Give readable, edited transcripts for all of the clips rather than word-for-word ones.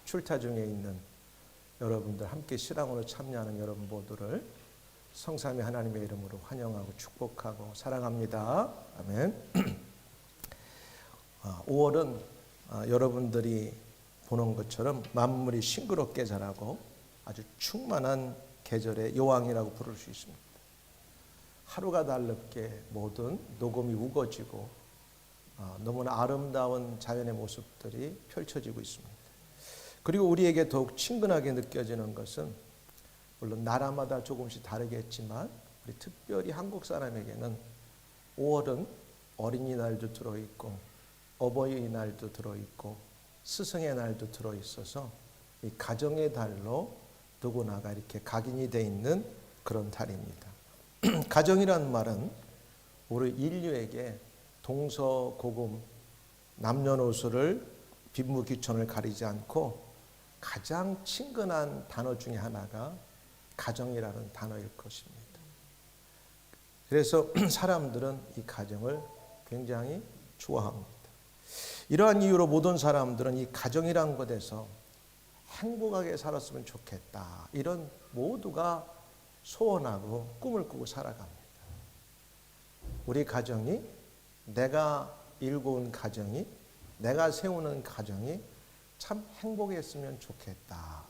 출타 중에 있는 여러분들, 함께 신앙으로 참여하는 여러분 모두를 성삼위 하나님의 이름으로 환영하고 축복하고 사랑합니다. 아멘. 5월은 여러분들이 보는 것처럼 만물이 싱그럽게 자라고 아주 충만한 계절의 여왕이라고 부를 수 있습니다. 하루가 다르게 모든 녹음이 우거지고 너무나 아름다운 자연의 모습들이 펼쳐지고 있습니다. 그리고 우리에게 더욱 친근하게 느껴지는 것은 물론 나라마다 조금씩 다르겠지만 우리 특별히 한국 사람에게는 5월은 어린이날도 들어있고 어버이날도 들어있고 스승의 날도 들어있어서 이 가정의 달로 누구나가 이렇게 각인이 되어 있는 그런 달입니다. 가정이라는 말은 우리 인류에게 동서고금 남녀노소를 빈부귀천을 가리지 않고 가장 친근한 단어 중에 하나가 가정이라는 단어일 것입니다. 그래서 사람들은 이 가정을 굉장히 좋아합니다. 이러한 이유로 모든 사람들은 이 가정이라는 것에서 행복하게 살았으면 좋겠다, 이런 모두가 소원하고 꿈을 꾸고 살아갑니다. 우리 가정이, 내가 일궈온 가정이, 내가 세우는 가정이 참 행복했으면 좋겠다,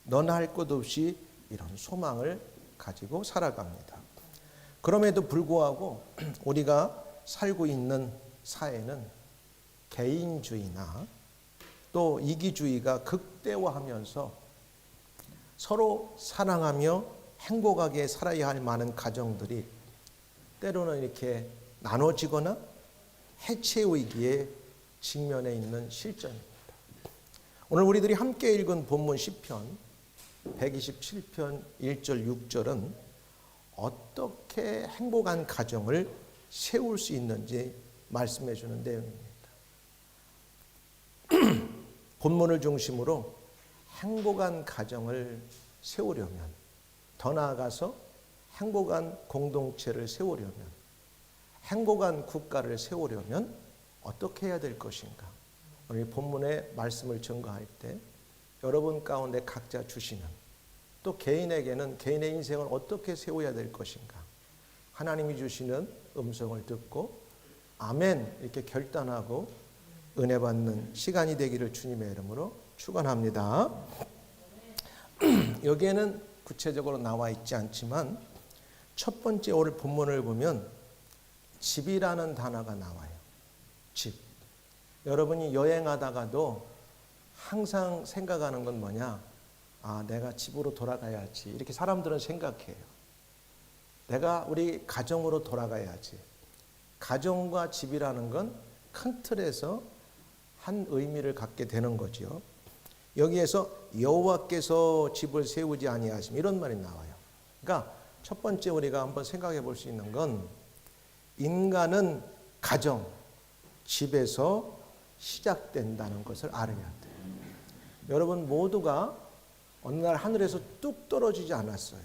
너나 할 것 없이 이런 소망을 가지고 살아갑니다. 그럼에도 불구하고 우리가 살고 있는 사회는 개인주의나 또 이기주의가 극대화하면서 서로 사랑하며 행복하게 살아야 할 많은 가정들이 때로는 이렇게 나눠지거나 해체 위기에 직면해 있는 실정입니다. 오늘 우리들이 함께 읽은 본문 시편 127편 1절 6절은 어떻게 행복한 가정을 세울 수 있는지 말씀해 주는 내용입니다. 본문을 중심으로 행복한 가정을 세우려면, 더 나아가서 행복한 공동체를 세우려면, 행복한 국가를 세우려면 어떻게 해야 될 것인가? 오늘 본문의 말씀을 증거할 때 여러분 가운데 각자 주시는, 또 개인에게는 개인의 인생을 어떻게 세워야 될 것인가, 하나님이 주시는 음성을 듣고 아멘 이렇게 결단하고 은혜 받는 시간이 되기를 주님의 이름으로 축원합니다. 여기에는 구체적으로 나와 있지 않지만 첫 번째 오늘 본문을 보면 집이라는 단어가 나와요. 집. 여러분이 여행하다가도 항상 생각하는 건 뭐냐? 내가 집으로 돌아가야지, 이렇게 사람들은 생각해요. 내가 우리 가정으로 돌아가야지. 가정과 집이라는 건 큰 틀에서 한 의미를 갖게 되는 거죠. 여기에서 여호와께서 집을 세우지 아니하시면, 이런 말이 나와요. 그러니까 첫 번째 우리가 한번 생각해 볼 수 있는 건 인간은 가정, 집에서 시작된다는 것을 알아야 돼요. 여러분 모두가 어느 날 하늘에서 뚝 떨어지지 않았어요.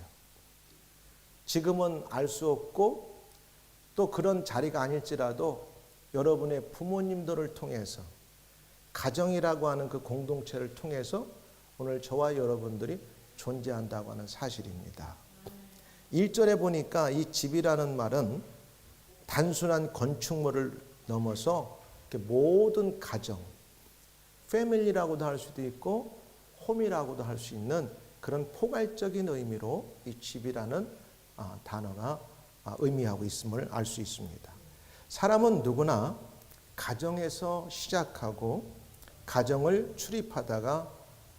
지금은 알 수 없고 또 그런 자리가 아닐지라도 여러분의 부모님들을 통해서, 가정이라고 하는 그 공동체를 통해서 오늘 저와 여러분들이 존재한다고 하는 사실입니다. 1절에 보니까 이 집이라는 말은 단순한 건축물을 넘어서 모든 가정, 패밀리라고도 할 수도 있고 홈이라고도 할 수 있는 그런 포괄적인 의미로 이 집이라는 단어가 의미하고 있음을 알 수 있습니다. 사람은 누구나 가정에서 시작하고 가정을 출입하다가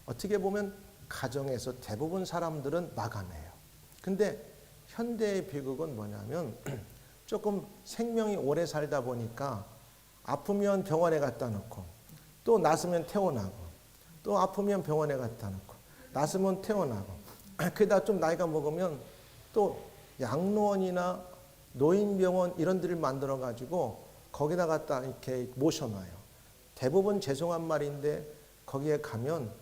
어떻게 보면 가정에서 대부분 사람들은 마감해요. 근데 현대의 비극은 뭐냐면 조금 생명이 오래 살다 보니까 아프면 병원에 갖다 놓고 또 낫으면 퇴원하고 또 아프면 병원에 갖다 놓고 낫으면 퇴원하고 그러다 좀 나이가 먹으면 또 양로원이나 노인병원 이런 데를 만들어 가지고 거기다 갖다 이렇게 모셔놔요. 대부분 죄송한 말인데 거기에 가면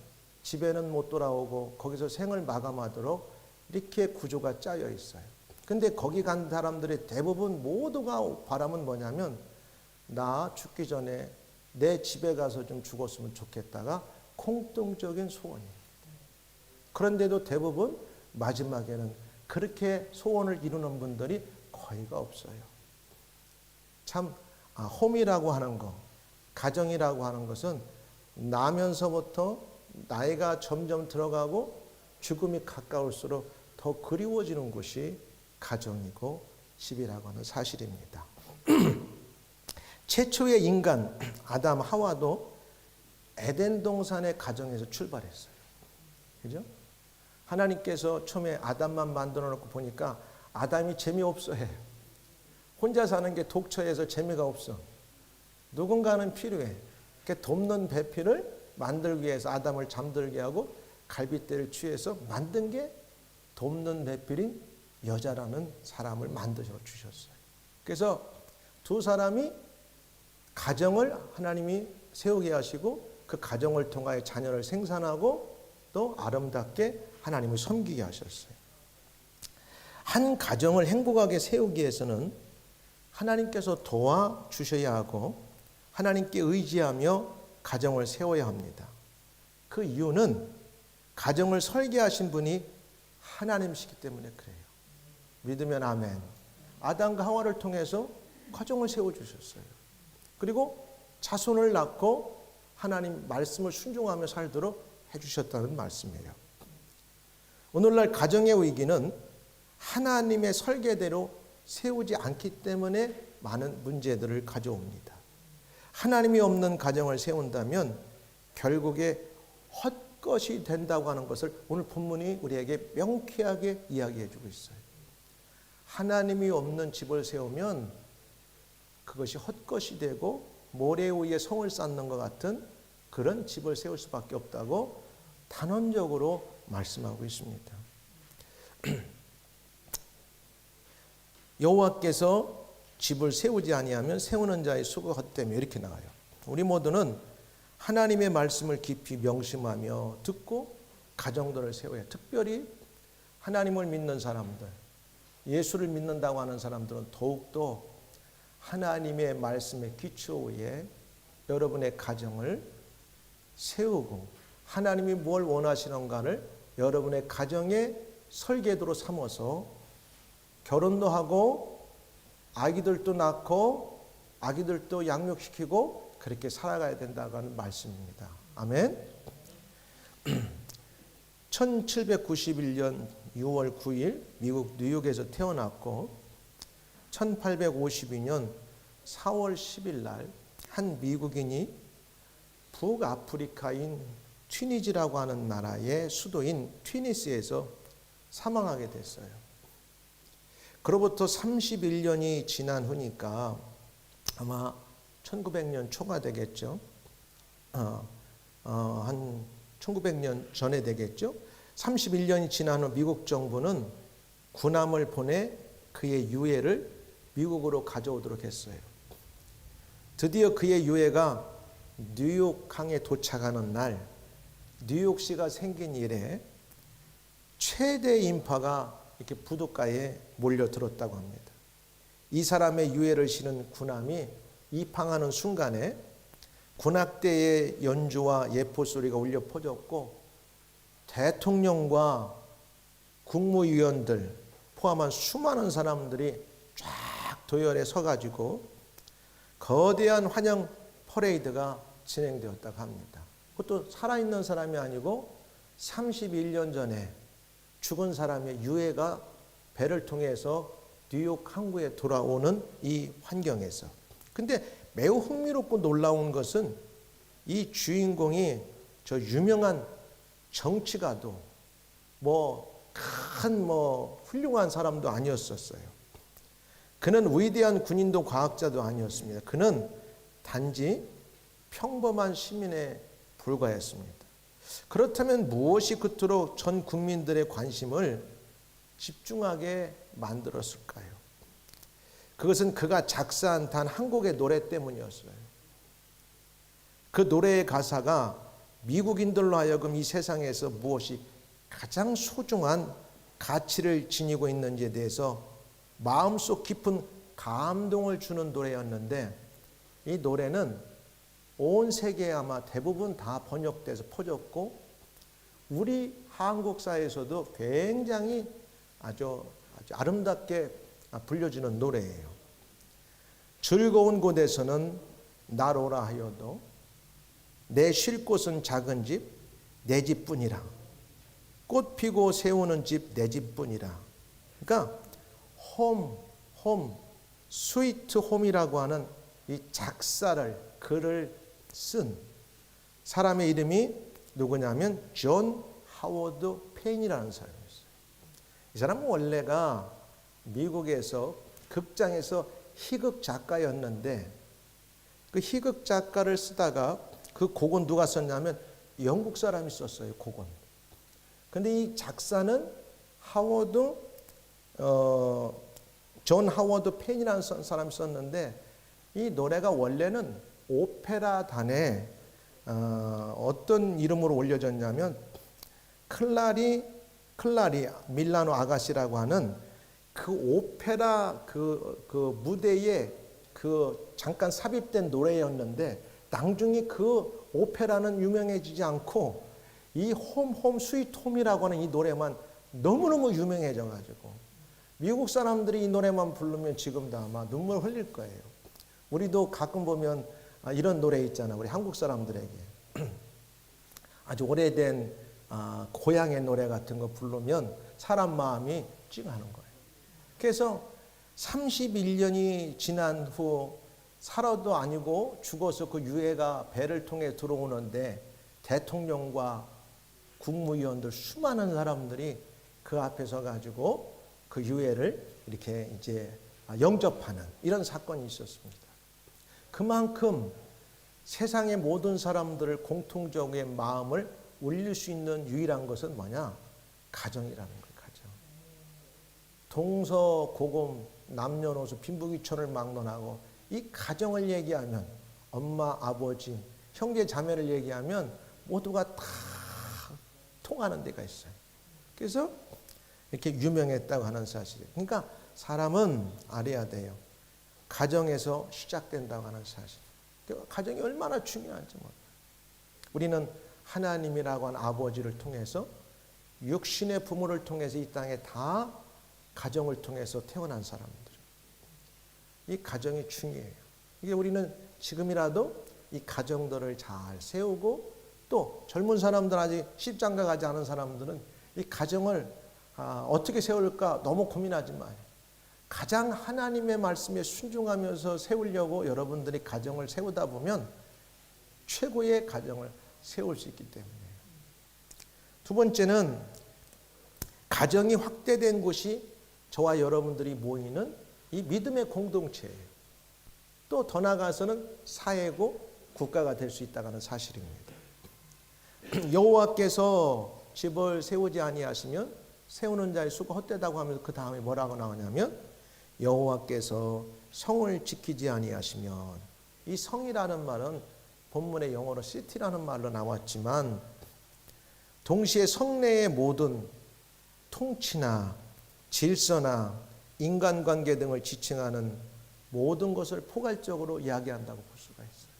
집에는 못 돌아오고 거기서 생을 마감하도록 이렇게 구조가 짜여 있어요. 근데 거기 간 사람들의 대부분 모두가 바람은 뭐냐면 나 죽기 전에 내 집에 가서 좀 죽었으면 좋겠다가 공통적인 소원입니다. 그런데도 대부분 마지막에는 그렇게 소원을 이루는 분들이 거의가 없어요. 참 홈이라고 하는 거, 가정이라고 하는 것은 나면서부터 나이가 점점 들어가고 죽음이 가까울수록 더 그리워지는 곳이 가정이고 집이라고 하는 사실입니다. 최초의 인간 아담 하와도 에덴 동산의 가정에서 출발했어요. 그죠? 하나님께서 처음에 아담만 만들어 놓고 보니까 아담이 재미없어 해요. 혼자 사는 게 독처해서 재미가 없어. 누군가는 필요해. 그러니까 돕는 배필을 만들기 위해서 아담을 잠들게 하고 갈빗대를 취해서 만든 게 돕는 배필인 여자라는 사람을 만드셔 주셨어요. 그래서 두 사람이 가정을 하나님이 세우게 하시고 그 가정을 통하여 자녀를 생산하고 또 아름답게 하나님을 섬기게 하셨어요. 한 가정을 행복하게 세우기 위해서는 하나님께서 도와주셔야 하고 하나님께 의지하며 가정을 세워야 합니다. 그 이유는 가정을 설계하신 분이 하나님이시기 때문에 그래요. 믿으면 아멘. 아담과 하와를 통해서 가정을 세워주셨어요. 그리고 자손을 낳고 하나님 말씀을 순종하며 살도록 해주셨다는 말씀이에요. 오늘날 가정의 위기는 하나님의 설계대로 세우지 않기 때문에 많은 문제들을 가져옵니다. 하나님이 없는 가정을 세운다면 결국에 헛것이 된다고 하는 것을 오늘 본문이 우리에게 명쾌하게 이야기해 주고 있어요. 하나님이 없는 집을 세우면 그것이 헛것이 되고 모래 위에 성을 쌓는 것 같은 그런 집을 세울 수밖에 없다고 단언적으로 말씀하고 있습니다. 여호와께서 집을 세우지 아니하면 세우는 자의 수고 헛되며 이렇게 나와요. 우리 모두는 하나님의 말씀을 깊이 명심하며 듣고 가정들을 세워야 해요. 특별히 하나님을 믿는 사람들, 예수를 믿는다고 하는 사람들은 더욱더 하나님의 말씀의 기초 위에 여러분의 가정을 세우고 하나님이 뭘 원하시는가를 여러분의 가정의 설계도로 삼아서 결혼도 하고 아기들도 낳고 아기들도 양육시키고 그렇게 살아가야 된다고 하는 말씀입니다. 아멘. 1791년 6월 9일 미국 뉴욕에서 태어났고 1852년 4월 10일 날 한 미국인이 북아프리카인 튀니지라고 하는 나라의 수도인 튀니스에서 사망하게 됐어요. 그로부터 31년이 지난 후니까 아마 1900년 초가 되겠죠. 한 1900년 전에 되겠죠. 31년이 지난 후 미국 정부는 군함을 보내 그의 유해를 미국으로 가져오도록 했어요. 드디어 그의 유해가 뉴욕항에 도착하는 날 뉴욕시가 생긴 이래 최대 인파가 이렇게 부둣가에 몰려들었다고 합니다. 이 사람의 유해를 실은 군함이 입항하는 순간에 군악대의 연주와 예포 소리가 울려 퍼졌고 대통령과 국무위원들 포함한 수많은 사람들이 쫙 도열에 서가지고 거대한 환영 퍼레이드가 진행되었다고 합니다. 그것도 살아있는 사람이 아니고 31년 전에 죽은 사람의 유해가 배를 통해서 뉴욕 항구에 돌아오는 이 환경에서. 근데 매우 흥미롭고 놀라운 것은 이 주인공이 저 유명한 정치가도 큰 훌륭한 사람도 아니었었어요. 그는 위대한 군인도 과학자도 아니었습니다. 그는 단지 평범한 시민에 불과했습니다. 그렇다면 무엇이 그토록 전 국민들의 관심을 집중하게 만들었을까요? 그것은 그가 작사한 단 한 곡의 노래 때문이었어요. 그 노래의 가사가 미국인들로 하여금 이 세상에서 무엇이 가장 소중한 가치를 지니고 있는지에 대해서 마음속 깊은 감동을 주는 노래였는데 이 노래는 온 세계에 아마 대부분 다 번역돼서 퍼졌고 우리 한국사에서도 굉장히 아주 아름답게 불려지는 노래예요. 즐거운 곳에서는 나로라 하여도 내 쉴 곳은 작은 집, 내 집뿐이라. 꽃 피고 세우는 집, 내 집뿐이라. 그러니까 홈, 스위트 홈이라고 하는 이 작사를, 글을 쓴 사람의 이름이 누구냐면 존 하워드 페인이라는 사람이었어요. 이 사람은 원래가 미국에서 극장에서 희극 작가였는데 그 희극 작가를 쓰다가 그 곡은 누가 썼냐면 영국 사람이 썼어요. 곡은. 근데 이 작사는 존 하워드 펜이라는 사람이 썼는데 이 노래가 원래는 오페라단에 어떤 이름으로 올려졌냐면 클라리 밀라노 아가씨라고 하는 그 오페라 그 무대에 그 잠깐 삽입된 노래였는데 나중에 그 오페라는 유명해지지 않고 이 홈 스위트 홈이라고 하는 이 노래만 너무너무 유명해져 가지고 미국 사람들이 이 노래만 부르면 지금도 아마 눈물 흘릴 거예요. 우리도 가끔 보면 이런 노래 있잖아. 우리 한국 사람들에게 아주 오래된 고향의 노래 같은 거 부르면 사람 마음이 찡하는 거예요. 그래서 31년이 지난 후 살아도 아니고 죽어서 그 유해가 배를 통해 들어오는데 대통령과 국무위원들 수많은 사람들이 그 앞에 서 가지고 그 유해를 이렇게 이제 영접하는 이런 사건이 있었습니다. 그만큼 세상의 모든 사람들을 공통적인 마음을 울릴 수 있는 유일한 것은 뭐냐? 가정이라는 거예요. 가정. 동서고금 남녀노소 빈부귀천을 막론하고 이 가정을 얘기하면 엄마, 아버지, 형제, 자매를 얘기하면 모두가 다 통하는 데가 있어요. 그래서 이렇게 유명했다고 하는 사실이에요. 그러니까 사람은 알아야 돼요. 가정에서 시작된다고 하는 사실. 가정이 얼마나 중요한지 몰라요. 우리는 하나님이라고 하는 아버지를 통해서 육신의 부모를 통해서 이 땅에 다 가정을 통해서 태어난 사람들. 이 가정이 중요해요. 이게 우리는 지금이라도 이 가정들을 잘 세우고 또 젊은 사람들 아직 십장가 가지 않은 사람들은 이 가정을 어떻게 세울까 너무 고민하지 마요. 가장 하나님의 말씀에 순종하면서 세우려고 여러분들이 가정을 세우다 보면 최고의 가정을 세울 수 있기 때문이에요. 두 번째는 가정이 확대된 곳이 저와 여러분들이 모이는 이 믿음의 공동체예요. 또 더 나아가서는 사회고 국가가 될 수 있다는 사실입니다. 여호와께서 집을 세우지 아니하시면 세우는 자의 수가 헛되다고 하면서 그 다음에 뭐라고 나오냐면 여호와께서 성을 지키지 아니하시면, 이 성이라는 말은 본문의 영어로 city라는 말로 나왔지만 동시에 성내의 모든 통치나 질서나 인간관계 등을 지칭하는 모든 것을 포괄적으로 이야기한다고 볼 수가 있어요.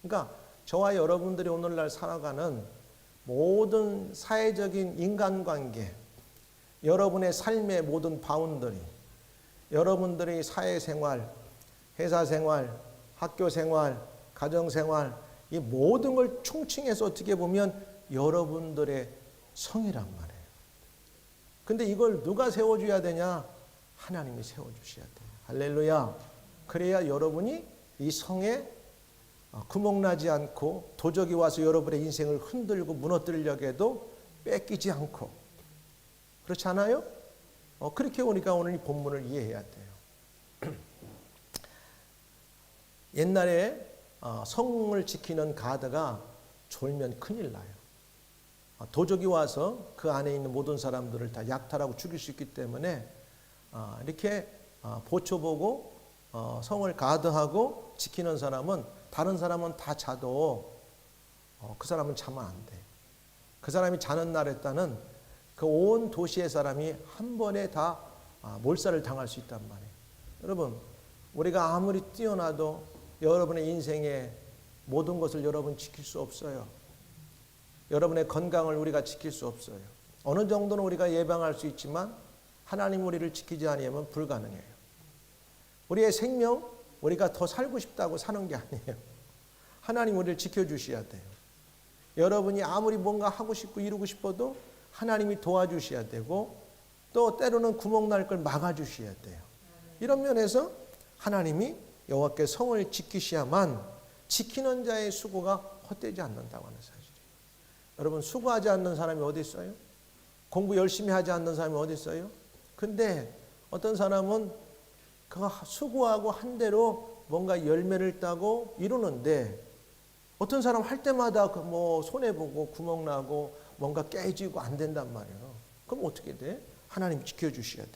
그러니까 저와 여러분들이 오늘날 살아가는 모든 사회적인 인간관계, 여러분의 삶의 모든 바운더리, 여러분들의 사회생활, 회사생활, 학교생활, 가정생활, 이 모든 걸 총칭해서 어떻게 보면 여러분들의 성이란 말이에요. 근데 이걸 누가 세워줘야 되냐? 하나님이 세워주셔야 돼요. 할렐루야. 그래야 여러분이 이 성에 구멍나지 않고 도적이 와서 여러분의 인생을 흔들고 무너뜨리려고 해도 뺏기지 않고, 그렇지 않아요? 그렇게 우리가 오늘 이 본문을 이해해야 돼요. 옛날에 성을 지키는 가드가 졸면 큰일 나요. 도적이 와서 그 안에 있는 모든 사람들을 다 약탈하고 죽일 수 있기 때문에 이렇게 보초보고 성을 가드하고 지키는 사람은, 다른 사람은 다 자도 그 사람은 자면 안 돼. 그 사람이 자는 날에따는 그 온 도시의 사람이 한 번에 다 몰살을 당할 수 있단 말이에요. 여러분, 우리가 아무리 뛰어나도 여러분의 인생에 모든 것을 여러분 지킬 수 없어요. 여러분의 건강을 우리가 지킬 수 없어요. 어느 정도는 우리가 예방할 수 있지만 하나님 우리를 지키지 않으면 불가능해요. 우리의 생명, 우리가 더 살고 싶다고 사는 게 아니에요. 하나님 우리를 지켜주셔야 돼요. 여러분이 아무리 뭔가 하고 싶고 이루고 싶어도 하나님이 도와주셔야 되고 또 때로는 구멍 날 걸 막아주셔야 돼요. 이런 면에서 하나님이 여호와께 성을 지키셔야만 지키는 자의 수고가 헛되지 않는다고 하는 사실이에요. 여러분 수고하지 않는 사람이 어디 있어요? 공부 열심히 하지 않는 사람이 어디 있어요? 근데 어떤 사람은 그 수고하고 한 대로 뭔가 열매를 따고 이루는데 어떤 사람 할 때마다 뭐 손해보고 구멍나고 뭔가 깨지고 안 된단 말이에요. 그럼 어떻게 돼? 하나님 지켜주셔야 돼.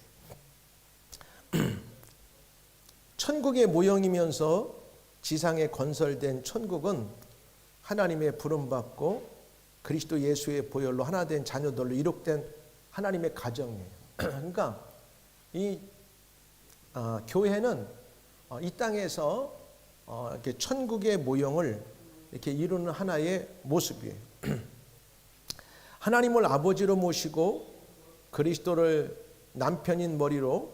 천국의 모형이면서 지상에 건설된 천국은 하나님의 부름받고 그리스도 예수의 보혈로 하나 된 자녀들로 이룩된 하나님의 가정이에요. 그러니까 이 교회는 이 땅에서 이렇게 천국의 모형을 이렇게 이루는 하나의 모습이에요. 하나님을 아버지로 모시고 그리스도를 남편인 머리로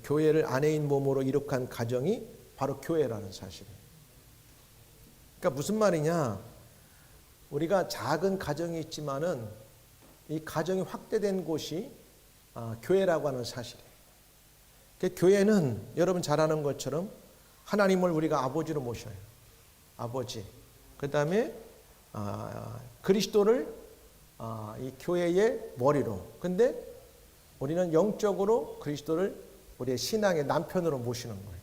교회를 아내인 몸으로 이룩한 가정이 바로 교회라는 사실이에요. 그러니까 무슨 말이냐? 우리가 작은 가정이 있지만은 이 가정이 확대된 곳이 교회라고 하는 사실이에요. 그러니까 교회는 여러분 잘 아는 것처럼 하나님을 우리가 아버지로 모셔요. 아버지. 그 다음에 그리스도를 이 교회의 머리로. 근데 우리는 영적으로 그리스도를 우리의 신앙의 남편으로 모시는 거예요.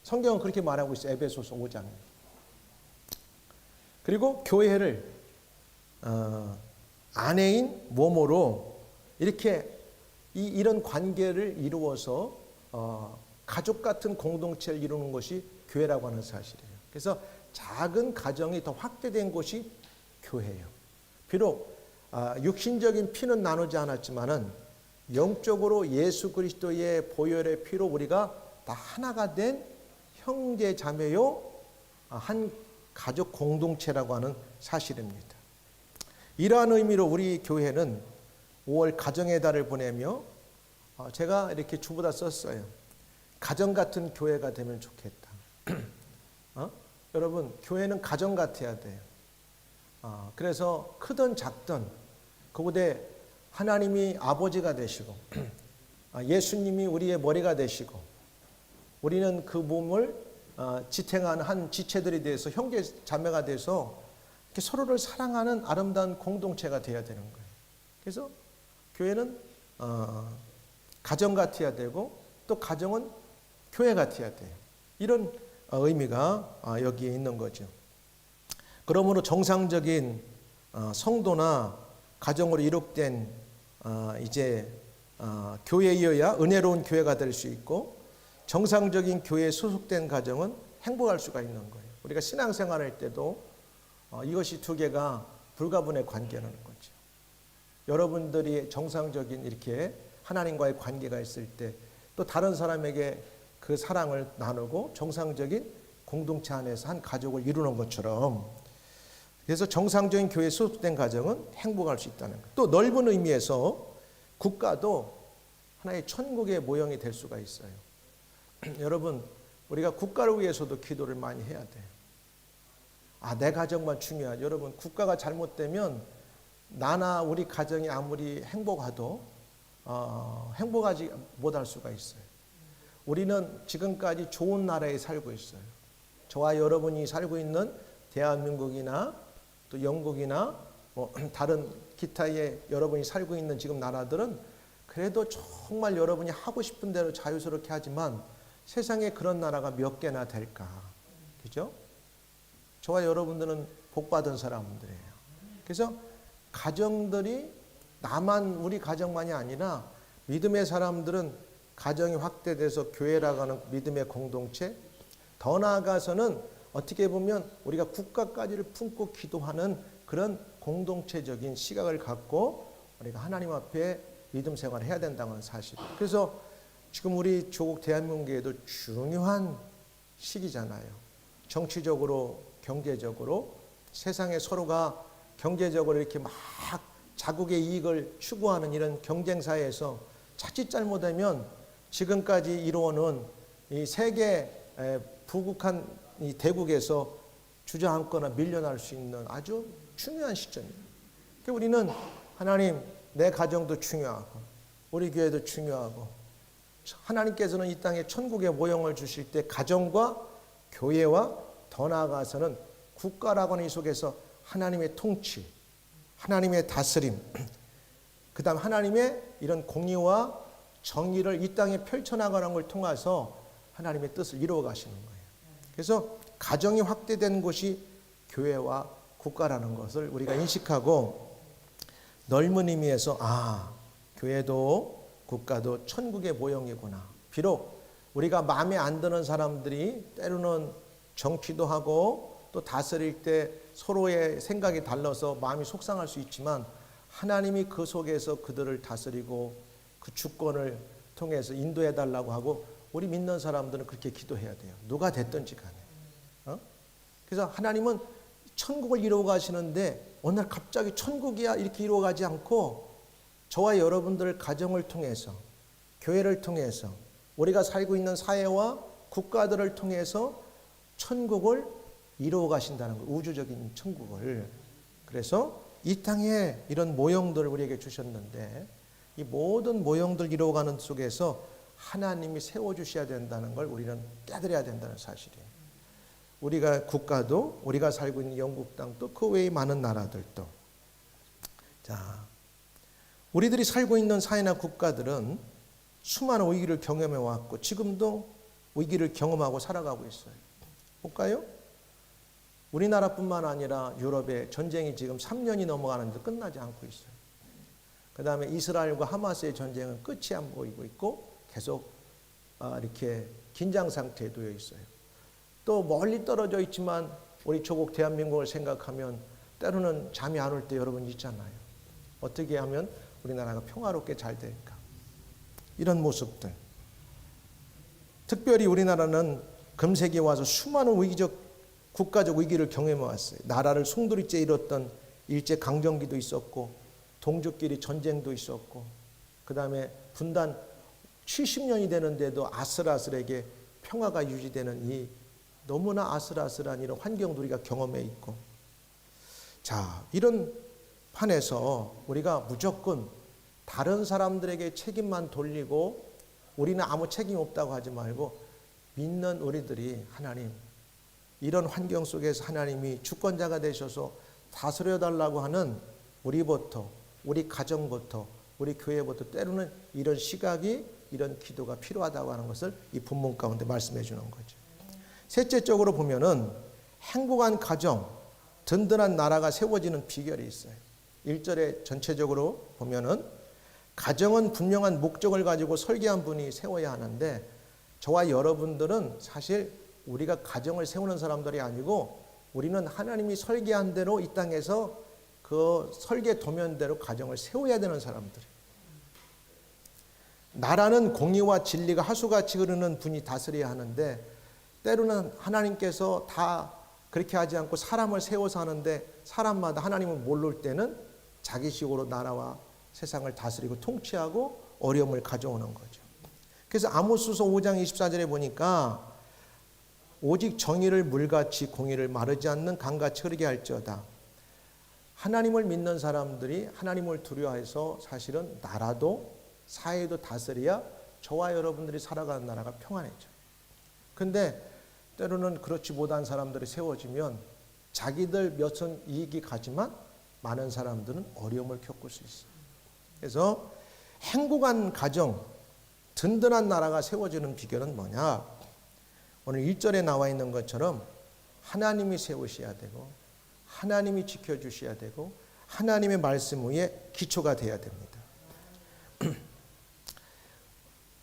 성경은 그렇게 말하고 있어요. 에베소서 5장. 그리고 교회를 아내인 몸으로 이렇게 이런 관계를 이루어서 가족 같은 공동체를 이루는 것이 교회라고 하는 사실이에요. 그래서 작은 가정이 더 확대된 곳이 교회예요. 비록 육신적인 피는 나누지 않았지만은 영적으로 예수 그리스도의 보혈의 피로 우리가 다 하나가 된 형제 자매요 한 가족 공동체라고 하는 사실입니다. 이러한 의미로 우리 교회는 5월 가정의 달을 보내며 제가 이렇게 주보다 썼어요. 가정 같은 교회가 되면 좋겠다. 여러분 교회는 가정 같아야 돼요. 그래서 크든 작든 그곳에 하나님이 아버지가 되시고 예수님이 우리의 머리가 되시고 우리는 그 몸을 지탱하는 한 지체들이 돼서 형제 자매가 돼서 이렇게 서로를 사랑하는 아름다운 공동체가 되어야 되는 거예요. 그래서 교회는 가정 같아야 되고 또 가정은 교회 같아야 돼요. 이런 의미가 여기에 있는 거죠. 그러므로 정상적인 성도나 가정으로 이룩된 이제 교회이어야 은혜로운 교회가 될 수 있고 정상적인 교회에 소속된 가정은 행복할 수가 있는 거예요. 우리가 신앙생활할 때도 이것이 두 개가 불가분의 관계라는 거죠. 여러분들이 정상적인 이렇게 하나님과의 관계가 있을 때 또 다른 사람에게 그 사랑을 나누고 정상적인 공동체 안에서 한 가족을 이루는 것처럼 그래서 정상적인 교회에 소속된 가정은 행복할 수 있다는 거예요. 또 넓은 의미에서 국가도 하나의 천국의 모형이 될 수가 있어요. 여러분 우리가 국가를 위해서도 기도를 많이 해야 돼요. 내 가정만 중요하죠. 여러분 국가가 잘못되면 나나 우리 가정이 아무리 행복하도 행복하지 못할 수가 있어요. 우리는 지금까지 좋은 나라에 살고 있어요. 저와 여러분이 살고 있는 대한민국이나 또 영국이나 뭐 다른 기타의 여러분이 살고 있는 지금 나라들은 그래도 정말 여러분이 하고 싶은 대로 자유스럽게 하지만 세상에 그런 나라가 몇 개나 될까? 그죠? 저와 여러분들은 복받은 사람들이에요. 그래서 가정들이 우리 가정만이 아니라 믿음의 사람들은 가정이 확대돼서 교회라고 하는 믿음의 공동체, 더 나아가서는 어떻게 보면 우리가 국가까지를 품고 기도하는 그런 공동체적인 시각을 갖고 우리가 하나님 앞에 믿음 생활을 해야 된다는 사실이에요. 그래서 지금 우리 조국 대한민국에도 중요한 시기잖아요. 정치적으로 경제적으로 세상에 서로가 경제적으로 이렇게 막 자국의 이익을 추구하는 이런 경쟁사회에서 자칫 잘못하면 지금까지 이루어놓은 이 세계 부국한 이 대국에서 주저앉거나 밀려날 수 있는 아주 중요한 시점입니다. 그러니까 우리는 하나님, 내 가정도 중요하고 우리 교회도 중요하고 하나님께서는 이 땅에 천국의 모형을 주실 때 가정과 교회와 더 나아가서는 국가라고 하는 이 속에서 하나님의 통치, 하나님의 다스림, 그 다음 하나님의 이런 공의와 정의를 이 땅에 펼쳐나가는 걸 통해서 하나님의 뜻을 이루어 가시는 거예요. 그래서 가정이 확대된 곳이 교회와 국가라는 것을 우리가 인식하고 넓은 의미에서 교회도 국가도 천국의 모형이구나. 비록 우리가 마음에 안 드는 사람들이 때로는 정치도 하고 또 다스릴 때 서로의 생각이 달라서 마음이 속상할 수 있지만 하나님이 그 속에서 그들을 다스리고 그 주권을 통해서 인도해 달라고 하고 우리 믿는 사람들은 그렇게 기도해야 돼요. 누가 됐든지 간에. 그래서 하나님은 천국을 이루어 가시는데 어느 날 갑자기 천국이야 이렇게 이루어 가지 않고 저와 여러분들 가정을 통해서 교회를 통해서 우리가 살고 있는 사회와 국가들을 통해서 천국을 이루어 가신다는 거예요. 우주적인 천국을. 그래서 이 땅에 이런 모형들을 우리에게 주셨는데 이 모든 모형들 이루어가는 속에서 하나님이 세워주셔야 된다는 걸 우리는 깨달아야 된다는 사실이에요. 우리가 국가도 우리가 살고 있는 영국 땅도 그 외의 많은 나라들도 자, 우리들이 살고 있는 사회나 국가들은 수많은 위기를 경험해 왔고 지금도 위기를 경험하고 살아가고 있어요. 볼까요? 우리나라뿐만 아니라 유럽의 전쟁이 지금 3년이 넘어가는데 끝나지 않고 있어요. 그 다음에 이스라엘과 하마스의 전쟁은 끝이 안 보이고 있고 계속 이렇게 긴장 상태에 놓여 있어요. 또 멀리 떨어져 있지만 우리 조국 대한민국을 생각하면 때로는 잠이 안 올 때 여러분 있잖아요. 어떻게 하면 우리나라가 평화롭게 잘 될까? 이런 모습들. 특별히 우리나라는 금세기에 와서 수많은 국가적 위기를 경험해 왔어요. 나라를 송두리째 잃었던 일제 강점기도 있었고 동족끼리 전쟁도 있었고 그 다음에 분단 70년이 되는데도 아슬아슬하게 평화가 유지되는 이 너무나 아슬아슬한 이런 환경도 우리가 경험해 있고 자 이런 판에서 우리가 무조건 다른 사람들에게 책임만 돌리고 우리는 아무 책임 없다고 하지 말고 믿는 우리들이 하나님 이런 환경 속에서 하나님이 주권자가 되셔서 다스려 달라고 하는 우리부터 우리 가정부터 우리 교회부터 때로는 이런 시각이 이런 기도가 필요하다고 하는 것을 이 본문 가운데 말씀해 주는 거죠. 셋째적으로 보면은 행복한 가정, 든든한 나라가 세워지는 비결이 있어요. 1절에 전체적으로 보면은 가정은 분명한 목적을 가지고 설계한 분이 세워야 하는데 저와 여러분들은 사실 우리가 가정을 세우는 사람들이 아니고 우리는 하나님이 설계한 대로 이 땅에서 그 설계 도면대로 가정을 세워야 되는 사람들이에요. 나라는 공의와 진리가 하수같이 흐르는 분이 다스려야 하는데 때로는 하나님께서 다 그렇게 하지 않고 사람을 세워서 하는데 사람마다 하나님을 모를 때는 자기식으로 나라와 세상을 다스리고 통치하고 어려움을 가져오는 거죠. 그래서 아모스서 5장 24절에 보니까 오직 정의를 물같이 공의를 마르지 않는 강같이 흐르게 할지어다. 하나님을 믿는 사람들이 하나님을 두려워해서 사실은 나라도 사회도 다스려야 저와 여러분들이 살아가는 나라가 평안해져요. 근데 때로는 그렇지 못한 사람들이 세워지면 자기들 몇은 이익이 가지만 많은 사람들은 어려움을 겪을 수 있어요. 그래서 행복한 가정, 든든한 나라가 세워지는 비결은 뭐냐? 오늘 1절에 나와 있는 것처럼 하나님이 세우셔야 되고 하나님이 지켜주셔야 되고 하나님의 말씀 위에 기초가 돼야 됩니다.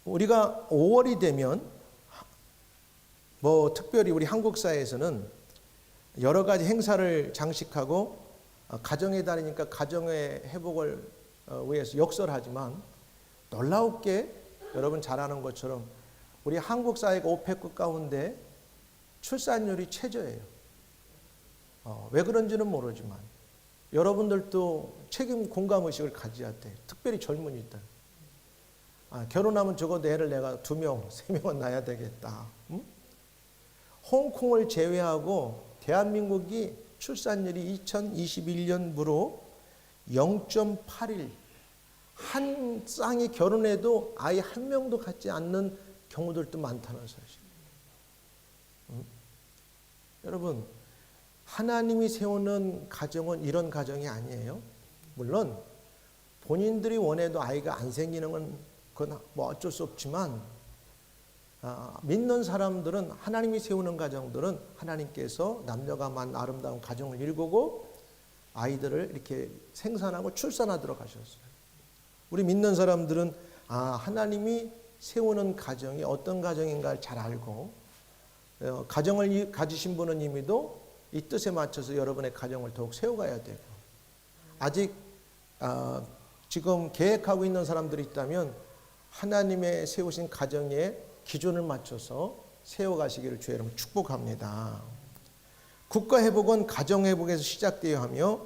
우리가 5월이 되면 특별히 우리 한국 사회에서는 여러 가지 행사를 장식하고 가정의 달이니까 가정의 회복을 위해서 역설하지만 놀랍게 여러분 잘 아는 것처럼 우리 한국 사회가 오페크 가운데 출산율이 최저예요. 왜 그런지는 모르지만 여러분들도 책임 공감의식을 가져야 돼. 특별히 젊은이들. 결혼하면 적어도 애를 내가 2명, 3명은 낳아야 되겠다. 응? 홍콩을 제외하고 대한민국이 출산율이 2021년부로 0.81, 한 쌍이 결혼해도 아이 한 명도 갖지 않는 경우들도 많다는 사실. 응? 여러분, 하나님이 세우는 가정은 이런 가정이 아니에요. 물론 본인들이 원해도 아이가 안 생기는 건 그건 뭐 어쩔 수 없지만 믿는 사람들은 하나님이 세우는 가정들은 하나님께서 남녀가 아름다운 가정을 일구고 아이들을 이렇게 생산하고 출산하도록 하셨어요. 우리 믿는 사람들은 하나님이 세우는 가정이 어떤 가정인가를 잘 알고 가정을 가지신 분은 이미도 이 뜻에 맞춰서 여러분의 가정을 더욱 세워가야 되고 아직 지금 계획하고 있는 사람들이 있다면 하나님의 세우신 가정의 기준을 맞춰서 세워가시기를 주의 이름으로 축복합니다. 국가회복은 가정회복에서 시작되어야 하며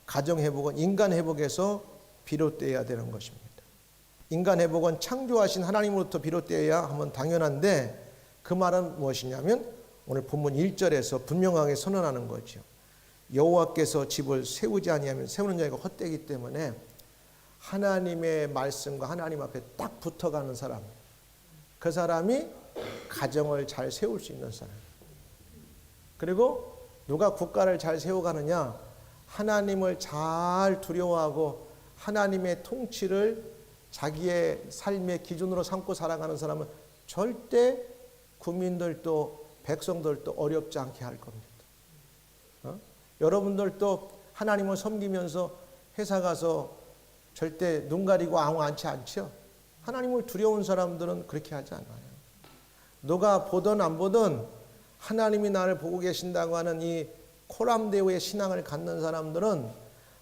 가정회복은 인간회복에서 비롯되어야 되는 것입니다. 인간회복은 창조하신 하나님으로부터 비롯되어야 하면 당연한데 그 말은 무엇이냐면 오늘 본문 1절에서 분명하게 선언하는 거죠. 여호와께서 집을 세우지 아니하면 세우는 자가 헛되기 때문에 하나님의 말씀과 하나님 앞에 딱 붙어가는 사람, 그 사람이 가정을 잘 세울 수 있는 사람. 그리고 누가 국가를 잘 세워가느냐? 하나님을 잘 두려워하고 하나님의 통치를 자기의 삶의 기준으로 삼고 살아가는 사람은 절대 국민들도 백성들도 어렵지 않게 할 겁니다. 여러분들도 하나님을 섬기면서 회사 가서 절대 눈 가리고 아무 않지 않죠? 하나님을 두려운 사람들은 그렇게 하지 않아요. 누가 보든 안 보든 하나님이 나를 보고 계신다고 하는 이 코람데오의 신앙을 갖는 사람들은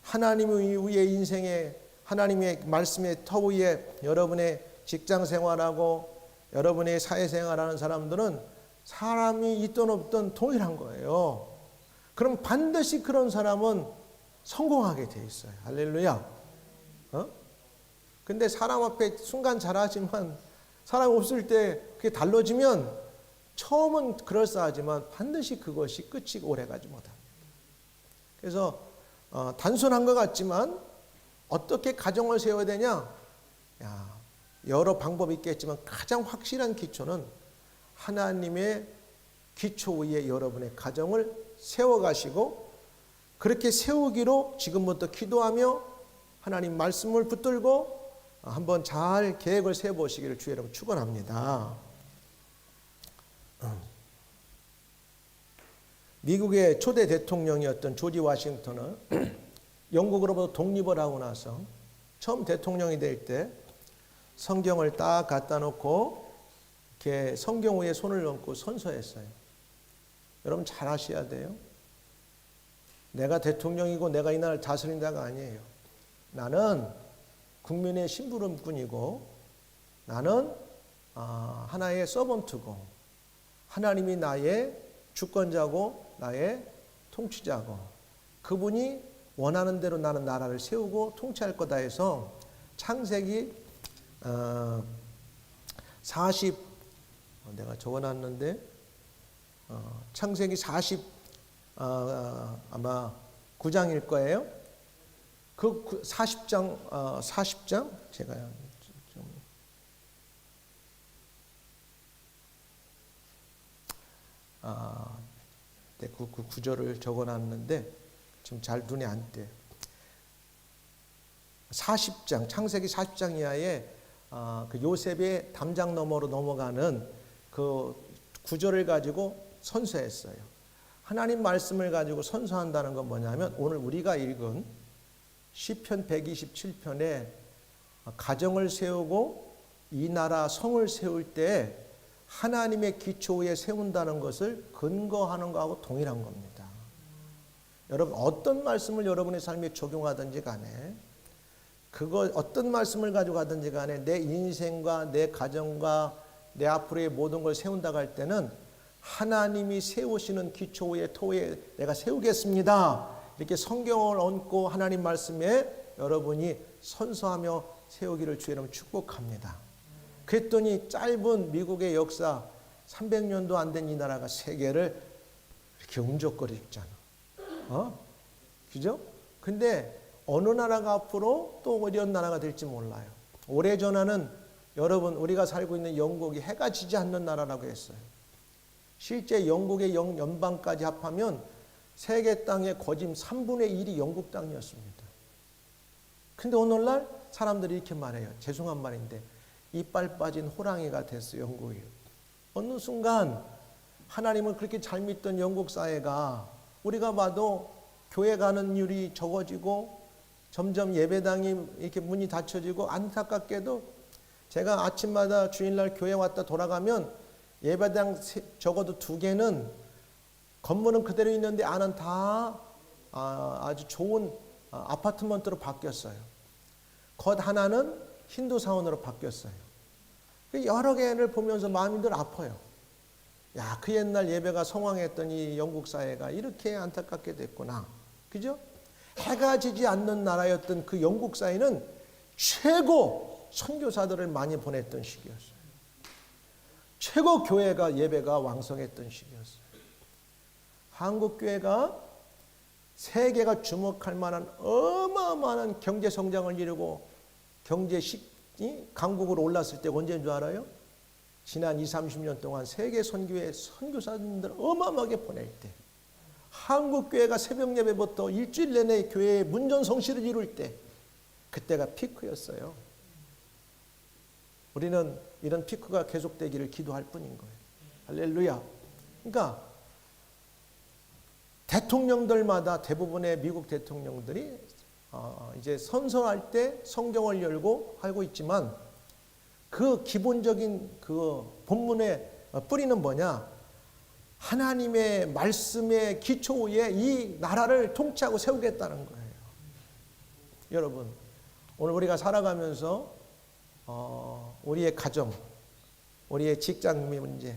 하나님의 위에 인생에 하나님의 말씀의 터 위에 여러분의 직장 생활하고 여러분의 사회생활하는 사람들은 사람이 있든 없든 동일한 거예요. 그럼 반드시 그런 사람은 성공하게 돼 있어요. 할렐루야. 근데 사람 앞에 순간 잘하지만 사람 없을 때 그게 달라지면 처음은 그럴싸하지만 반드시 그것이 끝이 오래가지 못합니다. 그래서 단순한 것 같지만 어떻게 가정을 세워야 되냐? 여러 방법이 있겠지만 가장 확실한 기초는 하나님의 기초 위에 여러분의 가정을 세워가시고 그렇게 세우기로 지금부터 기도하며 하나님 말씀을 붙들고 한번 잘 계획을 세워보시기를 주의 이름으로 축원합니다. 미국의 초대 대통령이었던 조지 워싱턴은 영국으로부터 독립을 하고 나서 처음 대통령이 될 때 성경을 딱 갖다 놓고 이렇게 성경 위에 손을 얹고 선서했어요. 여러분 잘 아셔야 돼요. 내가 대통령이고 내가 이 나라를 다스린다가 아니에요. 나는 국민의 심부름꾼이고 나는 하나의 서번트고 하나님이 나의 주권자고 나의 통치자고 그분이 원하는 대로 나는 나라를 세우고 통치할 거다 해서 창세기 40 내가 적어놨는데 창세기 40 아마 9장일 거예요. 그 40장 제가 좀 그 구절을 적어놨는데 지금 잘 눈에 안 띄어요. 40장 창세기 40장 이하에 그 요셉의 담장 너머로 넘어가는 그 구절을 가지고 선서했어요. 하나님 말씀을 가지고 선서한다는 건 뭐냐면 오늘 우리가 읽은 시편 127편에 가정을 세우고 이 나라 성을 세울 때 하나님의 기초 위에 세운다는 것을 근거하는 것하고 동일한 겁니다. 여러분 어떤 말씀을 여러분의 삶에 적용하든지 간에 그거 어떤 말씀을 가지고 가든지 간에 내 인생과 내 가정과 내 앞으로의 모든 걸 세운다고 할 때는 하나님이 세우시는 기초 위에 토에 내가 세우겠습니다. 이렇게 성경을 얹고 하나님 말씀에 여러분이 선서하며 세우기를 주의 이름으로 축복합니다. 그랬더니 짧은 미국의 역사 300년도 안 된 이 나라가 세계를 이렇게 움직거리잖아. 그죠? 근데 어느 나라가 앞으로 또 이런 나라가 될지 몰라요. 오래전에는 여러분 우리가 살고 있는 영국이 해가 지지 않는 나라라고 했어요. 실제 영국의 연방까지 합하면 세계 땅의 거짐 3분의 1이 영국 땅이었습니다. 근데 오늘날 사람들이 이렇게 말해요. 죄송한 말인데 이빨 빠진 호랑이가 됐어요. 영국이. 어느 순간 하나님을 그렇게 잘 믿던 영국 사회가 우리가 봐도 교회 가는 율이 적어지고 점점 예배당이 이렇게 문이 닫혀지고 안타깝게도 제가 아침마다 주일날 교회 왔다 돌아가면 예배당 적어도 2개는 건물은 그대로 있는데 안은 다 아주 좋은 아파트먼트로 바뀌었어요. 겉 하나는 힌두 사원으로 바뀌었어요. 여러 개를 보면서 마음이 늘 아파요. 야, 그 옛날 예배가 성황했던 이 영국 사회가 이렇게 안타깝게 됐구나. 그죠? 해가 지지 않는 나라였던 그 영국 사회는 최고 선교사들을 많이 보냈던 시기였어요. 최고 교회가 예배가 왕성했던 시기였어요. 한국 교회가 세계가 주목할 만한 어마어마한 경제 성장을 이루고 경제 강국으로 올랐을 때 언제인 줄 알아요? 지난 20-30년 동안 세계 선교회 선교사님들 어마어마하게 보낼 때, 한국 교회가 새벽 예배부터 일주일 내내 교회의 문전성시를 이룰 때, 그때가 피크였어요. 우리는 이런 피크가 계속되기를 기도할 뿐인 거예요. 할렐루야. 그러니까 대통령들마다 대부분의 미국 대통령들이 이제 선서할 때 성경을 열고 하고 있지만 그 기본적인 그 본문의 뿌리는 뭐냐? 하나님의 말씀의 기초 위에 이 나라를 통치하고 세우겠다는 거예요. 여러분, 오늘 우리가 살아가면서 우리의 가정, 우리의 직장 문제,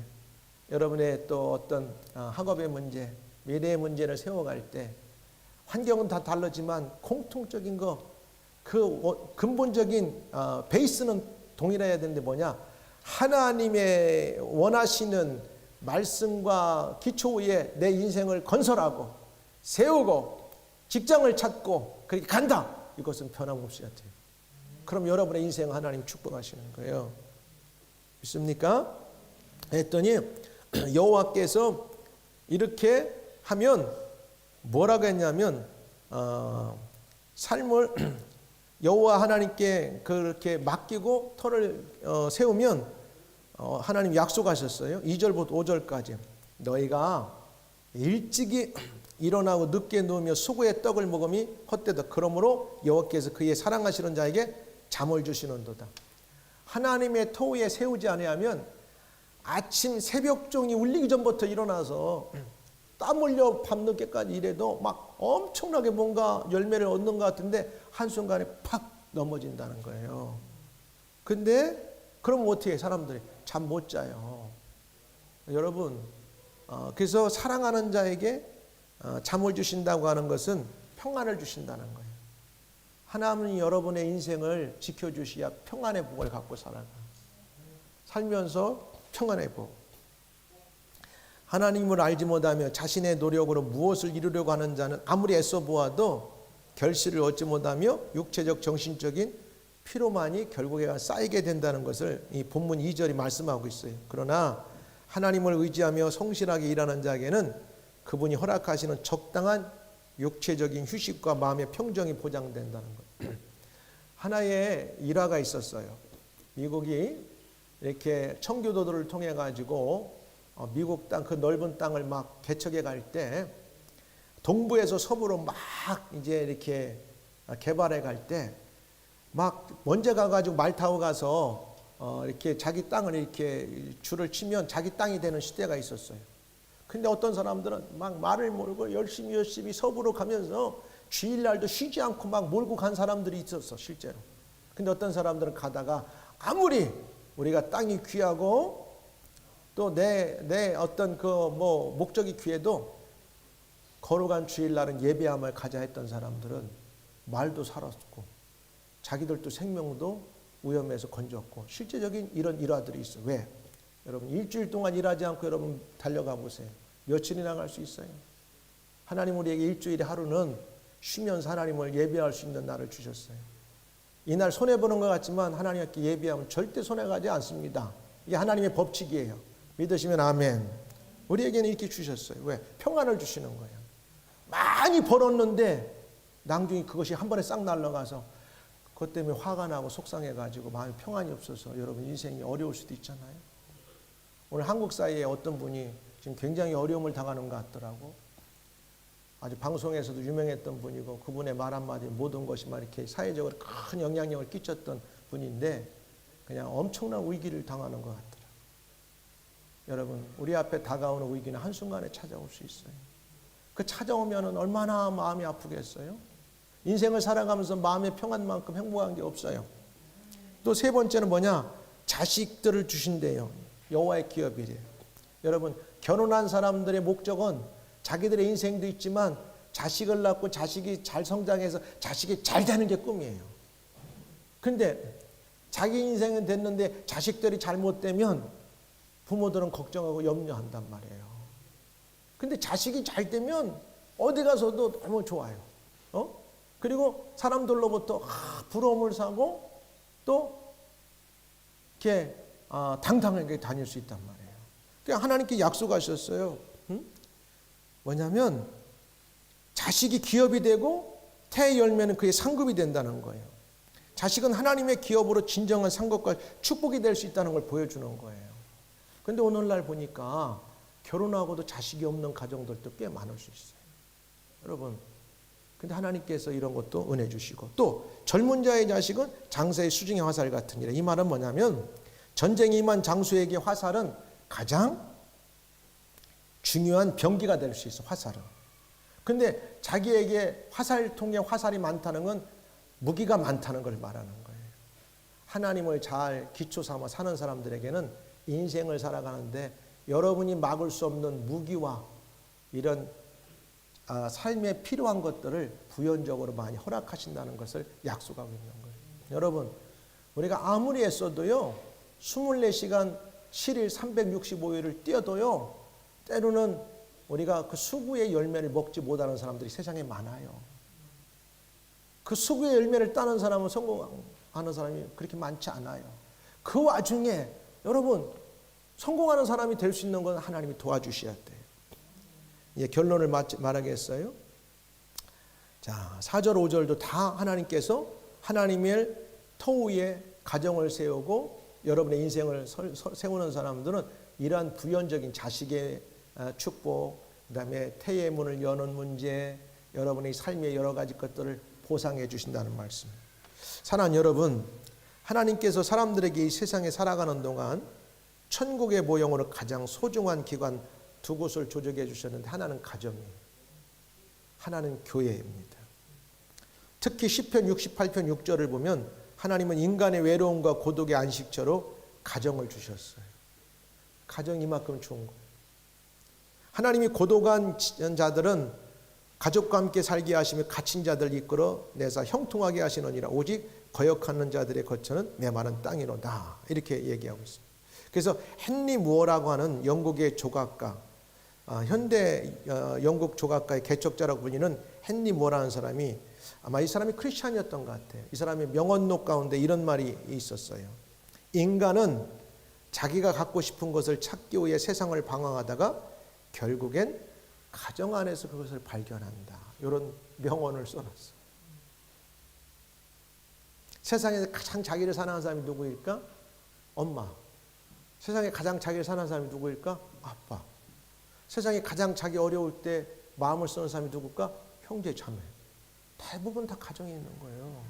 여러분의 또 어떤 학업의 문제, 미래의 문제를 세워갈 때 환경은 다 다르지만 공통적인 그 근본적인 베이스는 동일해야 되는데 뭐냐? 하나님의 원하시는 말씀과 기초 위에 내 인생을 건설하고 세우고 직장을 찾고 그렇게 간다. 이것은 변함없이 같아요. 그럼 여러분의 인생 하나님 축복하시는 거예요. 믿습니까? 했더니 여호와께서 이렇게 하면 뭐라고 했냐면 삶을 여호와 하나님께 그렇게 맡기고 터를 세우면 하나님 약속하셨어요. 2절부터 5절까지 너희가 일찍이 일어나고 늦게 누우며 수고의 떡을 먹음이 헛되다. 그러므로 여호와께서 그의 사랑하시는 자에게 잠을 주시는도다. 하나님의 터 위에 세우지 아니하면 아침 새벽종이 울리기 전부터 일어나서 땀 흘려 밤늦게까지 일해도 막 엄청나게 뭔가 열매를 얻는 것 같은데 한순간에 팍 넘어진다는 거예요. 근데 그럼 어떻게 해? 사람들이 잠 못 자요. 여러분, 그래서 사랑하는 자에게 잠을 주신다고 하는 것은 평안을 주신다는 거예요. 하나님은 여러분의 인생을 지켜주셔야 평안의 복을 갖고 살면서 평안의 복. 하나님을 알지 못하며 자신의 노력으로 무엇을 이루려고 하는 자는 아무리 애써 보아도 결실을 얻지 못하며 육체적 정신적인 피로만이 결국에 쌓이게 된다는 것을 이 본문 2절이 말씀하고 있어요. 그러나 하나님을 의지하며 성실하게 일하는 자에게는 그분이 허락하시는 적당한 육체적인 휴식과 마음의 평정이 보장된다는 거예요. 하나의 일화가 있었어요. 미국이 이렇게 청교도들을 통해 가지고 미국 땅 그 넓은 땅을 막 개척해 갈 때 동부에서 서부로 막 이제 이렇게 개발해 갈 때 막 먼저 가가지고 말 타고 가서 이렇게 자기 땅을 이렇게 줄을 치면 자기 땅이 되는 시대가 있었어요. 근데 어떤 사람들은 막 말을 모르고 열심히 서부로 가면서 주일날도 쉬지 않고 막 몰고 간 사람들이 있었어, 실제로. 근데 어떤 사람들은 가다가 아무리 우리가 땅이 귀하고 또 내 어떤 그 뭐 목적이 귀해도 거룩한 주일날은 예배함을 가자 했던 사람들은 말도 살았고 자기들도 생명도 위험에서 건졌고 실제적인 이런 일화들이 있어요. 왜? 여러분 일주일 동안 일하지 않고 여러분 달려가 보세요. 며칠이나 갈 수 있어요? 하나님 우리에게 일주일의 하루는 쉬면서 하나님을 예배할 수 있는 날을 주셨어요. 이날 손해보는 것 같지만 하나님께 예배하면 절대 손해가지 않습니다. 이게 하나님의 법칙이에요. 믿으시면 아멘. 우리에게는 이렇게 주셨어요. 왜? 평안을 주시는 거예요. 많이 벌었는데 나중에 그것이 한 번에 싹 날아가서 그것 때문에 화가 나고 속상해가지고 마음에 평안이 없어서 여러분 인생이 어려울 수도 있잖아요. 오늘 한국 사회에 어떤 분이 지금 굉장히 어려움을 당하는 것 같더라고. 아주 방송에서도 유명했던 분이고 그분의 말 한마디 모든 것이 막 이렇게 사회적으로 큰 영향력을 끼쳤던 분인데 그냥 엄청난 위기를 당하는 것 같더라고요. 여러분 우리 앞에 다가오는 위기는 한순간에 찾아올 수 있어요. 그 찾아오면 얼마나 마음이 아프겠어요? 인생을 살아가면서 마음의 평안만큼 행복한 게 없어요. 또 세 번째는 뭐냐? 자식들을 주신대요. 여호와의 기업이래요. 여러분 결혼한 사람들의 목적은 자기들의 인생도 있지만 자식을 낳고 자식이 잘 성장해서 자식이 잘 되는 게 꿈이에요. 근데 자기 인생은 됐는데 자식들이 잘못되면 부모들은 걱정하고 염려한단 말이에요. 근데 자식이 잘 되면 어디 가서도 너무 좋아요. 그리고 사람들로부터 부러움을 사고 또 이렇게 당당하게 다닐 수 있단 말이에요. 그러니까 하나님께 약속하셨어요. 뭐냐면 자식이 기업이 되고 태의 열매는 그의 상급이 된다는 거예요. 자식은 하나님의 기업으로 진정한 상급과 축복이 될 수 있다는 걸 보여주는 거예요. 그런데 오늘날 보니까 결혼하고도 자식이 없는 가정들도 꽤 많을 수 있어요. 여러분 근데 하나님께서 이런 것도 은혜 주시고 또 젊은 자의 자식은 장사의 수중의 화살 같으니라. 이 말은 뭐냐면 전쟁이 임한 장수에게 화살은 가장 중요한 병기가 될 수 있어. 화살은. 근데 자기에게 화살통에 화살이 많다는 건 무기가 많다는 걸 말하는 거예요. 하나님을 잘 기초 삼아 사는 사람들에게는 인생을 살아가는데 여러분이 막을 수 없는 무기와 이런 삶에 필요한 것들을 부연적으로 많이 허락하신다는 것을 약속하고 있는 거예요. 여러분 우리가 아무리 애써도요 24시간 7일 365일을 뛰어도요 때로는 우리가 그 수고의 열매를 먹지 못하는 사람들이 세상에 많아요. 그 수고의 열매를 따는 사람은 성공하는 사람이 그렇게 많지 않아요. 그 와중에 여러분 성공하는 사람이 될 수 있는 건 하나님이 도와주셔야 돼요. 예, 결론을 말하겠어요. 자, 4절 5절도 다 하나님께서 하나님의 터 위에 가정을 세우고 여러분의 인생을 세우는 사람들은 이러한 부연적인 자식의 축복, 그다음에 태의 문을 여는 문제, 여러분의 삶의 여러 가지 것들을 보상해 주신다는 말씀. 사랑하는 여러분, 하나님께서 사람들에게 이 세상에 살아가는 동안 천국의 모형으로 가장 소중한 기관 두 곳을 조직해 주셨는데 하나는 가정이에요. 하나는 교회입니다. 특히 시편 68편 6절을 보면 하나님은 인간의 외로움과 고독의 안식처로 가정을 주셨어요. 가정이 이만큼 좋은 거예요. 하나님이 고독한 자들은 가족과 함께 살게 하시며 갇힌 자들을 이끌어 내사 형통하게 하시느니라. 오직 거역하는 자들의 거처는 메마른 땅이로다. 이렇게 얘기하고 있습니다. 그래서 헨리 무어라고 하는 영국의 조각가, 현대 영국 조각가의 개척자라고 불리는 헨리 무어라는 사람이 아마 이 사람이 크리스찬이었던 것 같아요. 이 사람의 명언록 가운데 이런 말이 있었어요. 인간은 자기가 갖고 싶은 것을 찾기 위해 세상을 방황하다가 결국엔 가정 안에서 그것을 발견한다. 이런 명언을 써놨어. 세상에서 가장 자기를 사랑하는 사람이 누구일까? 엄마. 세상에 가장 자기를 사랑하는 사람이 누구일까? 아빠. 세상에 가장 자기 어려울 때 마음을 쓰는 사람이 누굴까? 형제, 자매. 대부분 다 가정에 있는 거예요.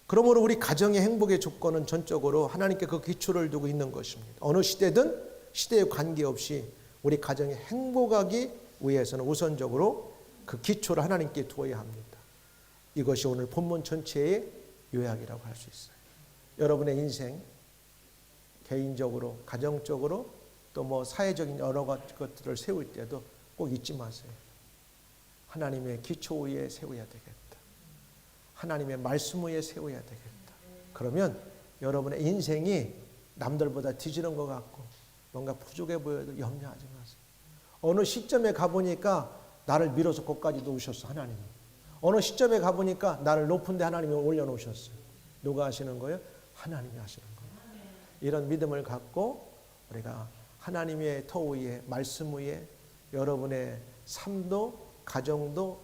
그러므로 우리 가정의 행복의 조건은 전적으로 하나님께 그 기초를 두고 있는 것입니다. 어느 시대든 시대에 관계없이 우리 가정이 행복하기 위해서는 우선적으로 그 기초를 하나님께 두어야 합니다. 이것이 오늘 본문 전체의 요약이라고 할 수 있어요. 여러분의 인생, 개인적으로, 가정적으로 또 뭐 사회적인 여러 것들을 세울 때도 꼭 잊지 마세요. 하나님의 기초 위에 세워야 되겠다. 하나님의 말씀 위에 세워야 되겠다. 그러면 여러분의 인생이 남들보다 뒤지는 것 같고 뭔가 부족해 보여도 염려하지 마세요. 어느 시점에 가보니까 나를 밀어서 거기까지 놓으셨어, 하나님이. 어느 시점에 가보니까 나를 높은 데 하나님이 올려놓으셨어요. 누가 하시는 거예요? 하나님이 하시는 거예요. 이런 믿음을 갖고 우리가 하나님의 터 위에, 말씀 위에 여러분의 삶도 가정도